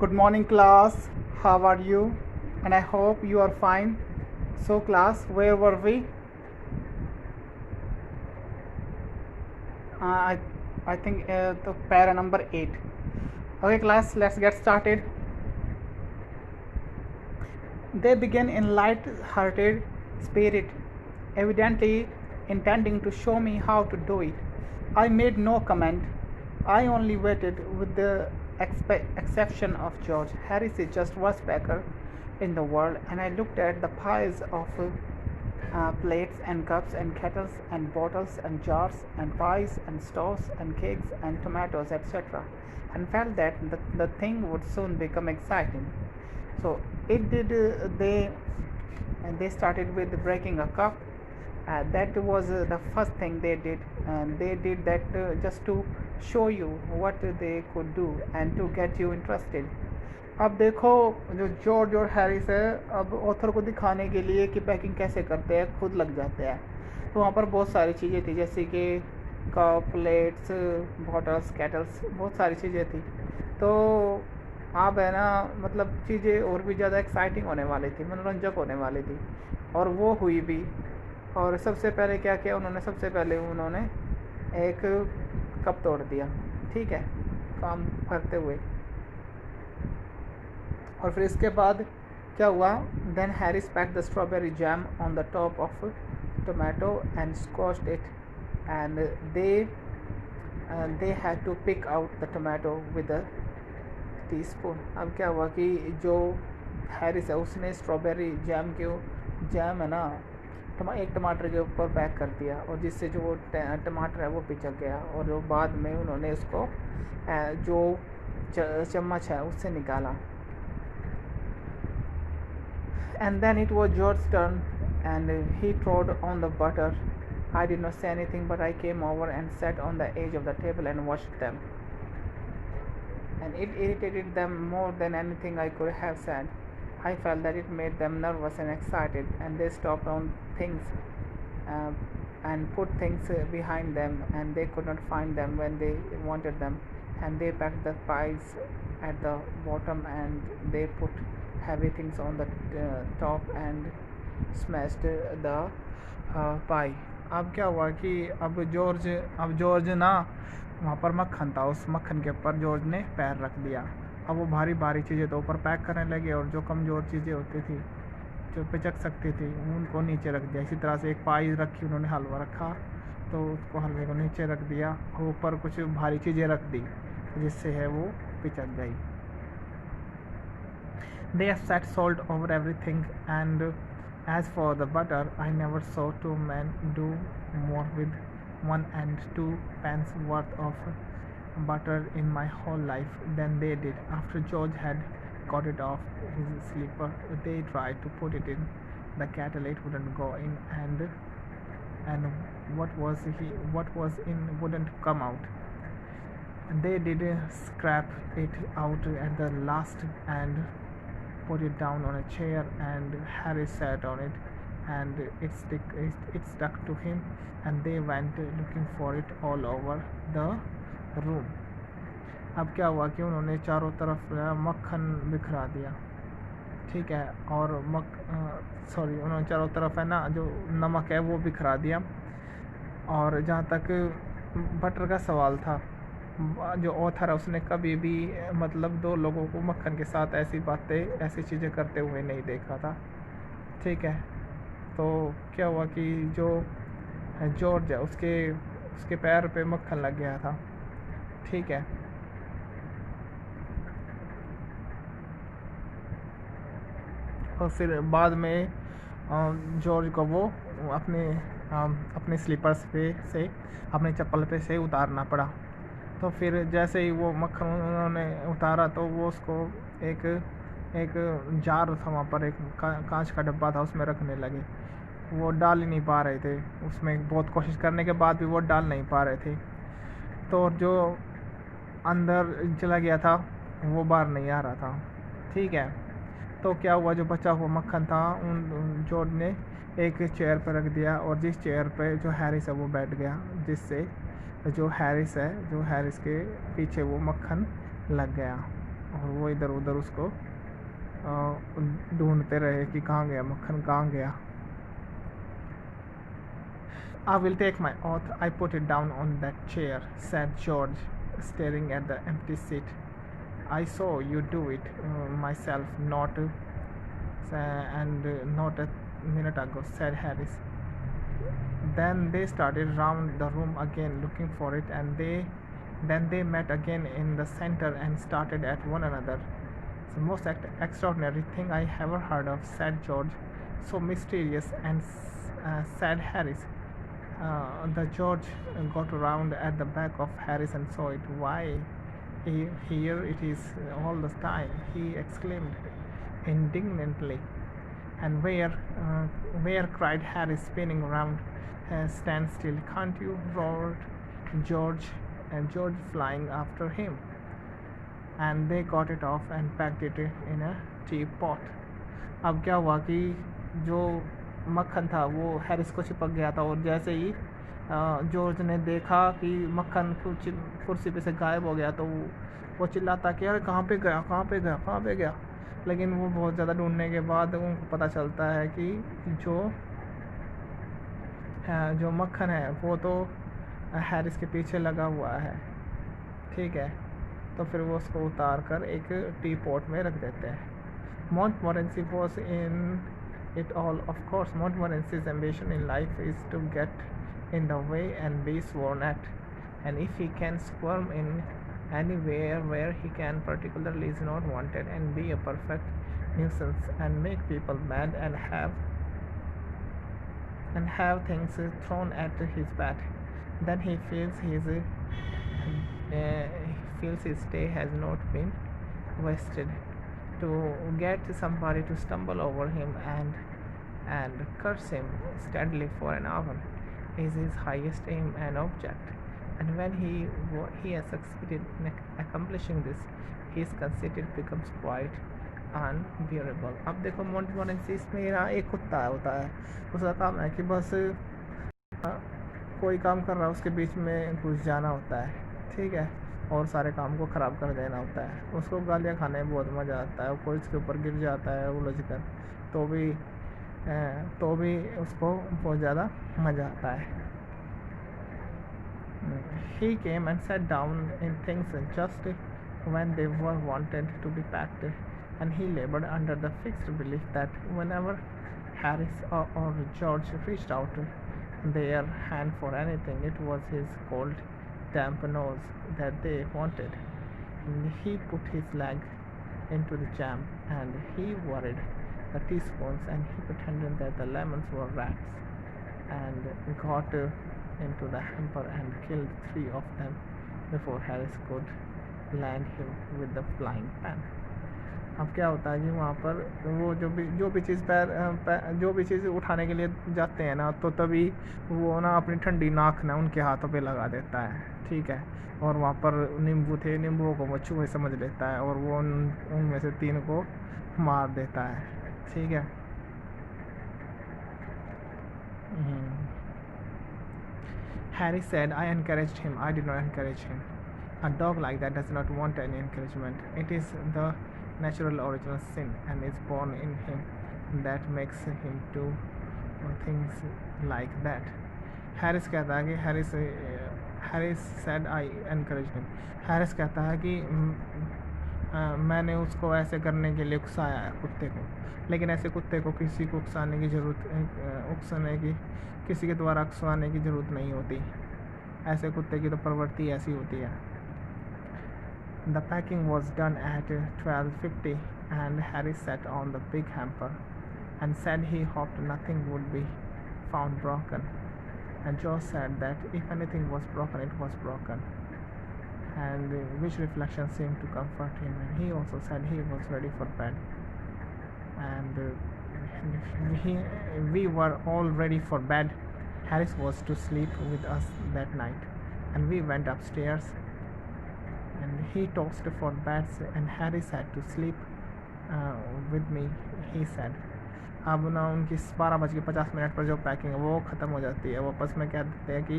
Good morning, class. How are you? And I hope you are fine. So, class, where were we? Uh, I, I think the para number 8. Okay, class, let's get started. They began in light-hearted spirit, evidently intending to show me how to do it. I made no comment. I only waited, with the exception of George. Harris is just worst baker in the world, and I looked at the piles of plates and cups and kettles and bottles and jars and pies and stoves and cakes and tomatoes, etc., and felt that the thing would soon become exciting. So it did. They started with breaking a cup. That was the first thing they did, and they did that just to show you what they could do and to get you interested. अब देखो, जो George और Harris है, अब author को दिखाने के लिए कि पैकिंग कैसे करते हैं खुद लग जाते हैं। तो वहाँ पर बहुत सारी चीज़ें थी, जैसे कि कप, प्लेट्स, बॉटल्स, केटल्स, बहुत सारी चीज़ें थी। तो आप है ना, मतलब चीज़ें और भी ज़्यादा एक्साइटिंग होने वाली थी, मनोरंजक होने वाली थी, और वो हुई भी। और सबसे पहले क्या किया उन्होंने? सबसे पहले उन्होंने एक कप तोड़ दिया, ठीक है, काम करते हुए। और फिर इसके बाद क्या हुआ? Then Harris packed the strawberry jam on the top of tomato and squashed it, and they had to pick out the tomato with a teaspoon. अब क्या हुआ कि जो हैरिस है उसने स्ट्रॉबेरी जैम है ना, एक टमाटर के ऊपर पैक कर दिया, और जिससे जो वो टमाटर है वो पिचक गया, और जो बाद में उन्होंने उसको जो चम्मच है उससे निकाला। And then it was George's turn, and he trod on the butter. I did not say anything, but I came over and sat on the edge of the table and watched them. And it irritated them more than anything I could have said. I felt that it made them nervous and excited, and they stopped on things and put things behind them, and they could not find them when they wanted them. And they packed the pies at the bottom, and they put heavy things on the top and smashed the pie. अब क्या हुआ कि अब George ना, वहाँ पर मक्खन था, उस मक्खन के ऊपर जॉर्ज ने पैर रख दिया। अब वो भारी भारी चीज़ें तो ऊपर पैक करने लगे, और जो कमज़ोर चीज़ें होती थी, जो पिचक सकती थी, उनको नीचे रख दिया। इसी तरह से एक पाई रखी, उन्होंने हलवा रखा तो उसको हलवे को नीचे रख दिया, और ऊपर कुछ भारी चीज़ें रख दी जिससे है वो पिचक गई। They set salt over everything, and as for the butter, I never saw two men do more with 1 and 2 pence worth of butter in my whole life than they did. After George had got it off his slipper, they tried to put it in the kettle. It wouldn't go in, and what was in wouldn't come out. They did scrape it out at the last and put it down on a chair, and Harry sat on it, and it stuck to him, and they went looking for it all over the room. अब क्या हुआ कि उन्होंने चारों तरफ मक्खन बिखरा दिया, ठीक है, और उन्होंने चारों तरफ है ना जो नमक है वो बिखरा दिया। और जहाँ तक बटर का सवाल था, जो ऑथर है उसने कभी भी मतलब दो लोगों को मक्खन के साथ ऐसी चीज़ें करते हुए नहीं देखा था, ठीक है। तो क्या हुआ कि जो जॉर्ज है उसके पैर पे मक्खन लग गया था, ठीक है। और फिर बाद में जॉर्ज को वो अपने स्लीपर्स पे से अपने चप्पल पे से उतारना पड़ा। तो फिर जैसे ही वो मक्खन उन्होंने उतारा तो वो उसको एक जार था, वहाँ पर एक कांच का डब्बा था, उसमें रखने लगे। वो डाल ही नहीं पा रहे थे, उसमें बहुत कोशिश करने के बाद भी वो डाल नहीं पा रहे थे। तो जो अंदर चला गया था वो बाहर नहीं आ रहा था, ठीक है। तो क्या हुआ, जो बचा हुआ मक्खन था उन जॉर्ज ने एक चेयर पर रख दिया, और जिस चेयर पे जो हैरिस है वो बैठ गया, जिससे जो हैरिस के पीछे वो मक्खन लग गया। और वो इधर उधर उसको ढूंढते रहे कि कहाँ गया मक्खन, कहाँ गया. I will take my oath. I put it down on that chair, said George, staring at the empty seat. I saw you do it myself, not a minute ago, said Harris. Then they started round the room again looking for it, and then they met again in the center and started at one another. It's the most extraordinary thing I ever heard of, said George. So mysterious, and said Harris. The George got around at the back of Harris and saw it. Why, here it is all the time, he exclaimed indignantly. And where, cried Harris, spinning around. Stand still, can't you, roared George, and George flying after him. And they got it off and packed it in a teapot. अब क्या हुआ कि जो मक्खन था वो Harris को चिपक गया था, और जैसे ही जॉर्ज ने देखा कि मक्खन कुर्सी पे से गायब हो गया तो वो चिल्लाता कि अरे कहाँ पे गया, कहाँ पे गया, कहाँ पे गया. लेकिन वो बहुत ज़्यादा ढूंढने के बाद उनको पता चलता है कि जो मक्खन है वो तो हैरिस के पीछे लगा हुआ है. ठीक है, तो फिर वो उसको उतार कर एक टी पॉट में रख देते हैं. Montmorency was in it all, of course. Montmorency's ambition in life is to get in the way and be sworn at, and if he can squirm in anywhere where he can, particularly is not wanted, and be a perfect nuisance and make people mad and have things thrown at his back, then he feels his stay has not been wasted. To get somebody to stumble over him and curse him steadily for an hour is his highest aim and object, and when he has succeeded in accomplishing this, his conceit becomes quite unbearable. अब देखो मोंटमोरेंसी में यहाँ एक कुत्ता होता है, उसका काम है कि बस कोई काम कर रहा है उसके बीच में घुस जाना होता है. ठीक है, और सारे काम को ख़राब कर देना होता है. उसको गालियाँ खाने में बहुत मज़ा आता है. कोई उसके ऊपर गिर जाता है उलझ कर तो भी उसको बहुत ज़्यादा मज़ा आता है. He came and sat down in things just when they were wanted to be packed, and he labored under the fixed belief that whenever Harris or George reached out their hand for anything, it was his cold, damp nose that they wanted. He put his leg into the jam, and he worried the teaspoons, and he pretended that the lemons were rats, and got into the hamper and killed 3 of them before Harris could land him with the flying pan. अब क्या होता है कि वहाँ पर वो जो भी चीज़ उठाने के लिए जाते हैं ना, तो तभी वो ना अपनी ठंडी नाक ना उनके हाथों पे लगा देता है. ठीक है, और वहाँ पर नींबू थे, नींबुओं को वो चूहे समझ लेता है और वो उनमें से 3 को मार देता है. ठीक है. Harry said, I encouraged him. I did not encourage him. A dog like that does not want any encouragement. It is the natural original sin and is born in him that makes him do things like that. Harris कहता है कि Harris said I encouraged him. Harris कहता है कि मैंने उसको ऐसे करने के लिए उकसाया है कुत्ते को, लेकिन ऐसे कुत्ते को किसी के द्वारा उकसाने की ज़रूरत नहीं होती. ऐसे कुत्ते की तो प्रवृत्ति ऐसी होती है. The packing was done at 12:50, and Harry sat on the big hamper and said he hoped nothing would be found broken. And Joe said that if anything was broken, it was broken, and which reflection seemed to comfort him. And he also said he was ready for bed, and we were all ready for bed. Harris was to sleep with us that night, and we went upstairs, and he tossed for beds, and Harris had to sleep with me, he said. अब ना उनकी 12:50 पर जो packing है वो ख़त्म हो जाती है. वापस में कह देते हैं कि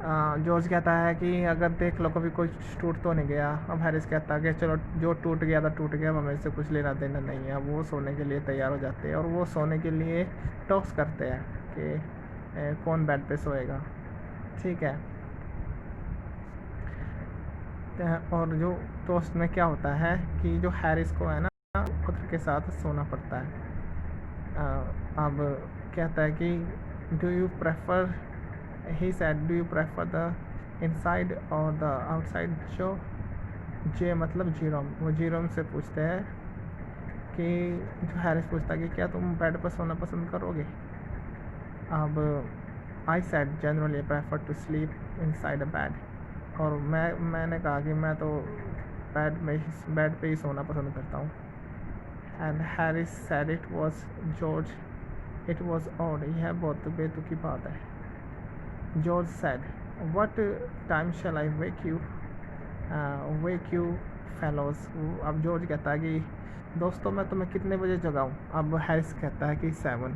जॉर्ज कहता है कि अगर देख लो कभी कोई टूट तो नहीं गया। अब हैरिस कहता है कि चलो जो टूट गया था टूट गया, हमें इससे कुछ लेना देना नहीं है। वो सोने के लिए तैयार हो जाते हैं और वो सोने के लिए टॉक्स करते हैं कि कौन बेड पे सोएगा, ठीक है। और जो टॉस्ट में क्या होता है कि जो हैरिस को है ना पुत्र के साथ सोना पड़ता है। अब कहता है कि do you prefer, he said do you prefer the inside और द आउटसाइड शो। जे मतलब जीरोम, वो जीरोम से पूछते हैं कि जो हैरिस पूछता है कि क्या तुम बेड पर सोना पसंद करोगे। अब I said generally prefer to sleep inside a bed, और मैंने कहा कि मैं तो बेड पे ही सोना पसंद करता हूँ। And Harris said it was George it was odd, यह बहुत बेतुकी बात है। George said what time shall I wake you fellows. अब जॉर्ज कहता है कि दोस्तों मैं तुम्हें कितने बजे जगाऊँ। अब हैरिस कहता है कि 7,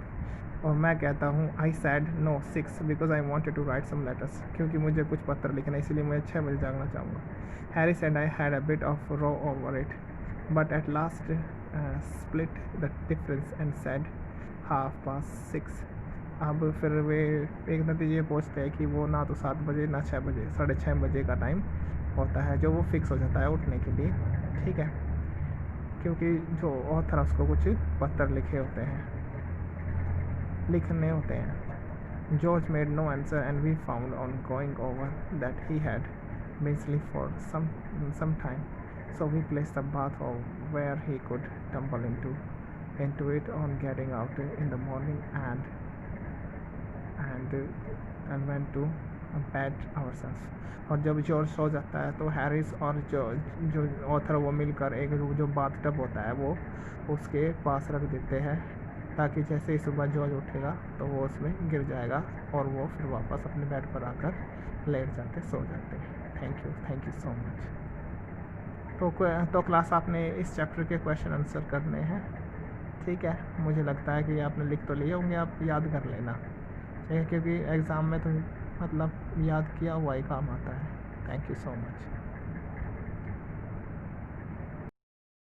और मैं कहता हूँ I said no 6 because I wanted to write some letters, क्योंकि मुझे कुछ पत्र लिखना, इसीलिए मैं 6 बजे जागना चाहूँगा। Harris and I had a bit of row over it but at last split the difference and said 6:30। अब फिर वे एक नतीजे पहुँचते हैं कि वो ना तो 7 बजे ना 6 बजे, 6:30 बजे का टाइम होता है जो वो फिक्स हो जाता है उठने के लिए, ठीक है, क्योंकि जो ऑथर उसको कुछ पत्र लिखने होते हैं। George made no answer and we found on going over that he had been asleep for some time, so we placed a bath where he could tumble into it on getting out in the morning and went to bed ourselves. और जब George सो जाता है तो Harris और जो author वो मिलकर एक जो बाथ टब होता है वो उसके पास रख देते हैं, ताकि जैसे ही सुबह जॉर्ज उठेगा तो वो उसमें गिर जाएगा और वो फिर वापस अपने बेड पर आकर लेट जाते सो जाते हैं। Thank you so much. तो क्लास आपने इस चैप्टर के क्वेश्चन आंसर करने हैं, ठीक है। मुझे लगता है कि आपने लिख तो लिए होंगे, आप याद कर लेना, ठीक है, क्योंकि एग्ज़ाम में तो मतलब याद किया हुआ ही काम आता है। Thank you so much.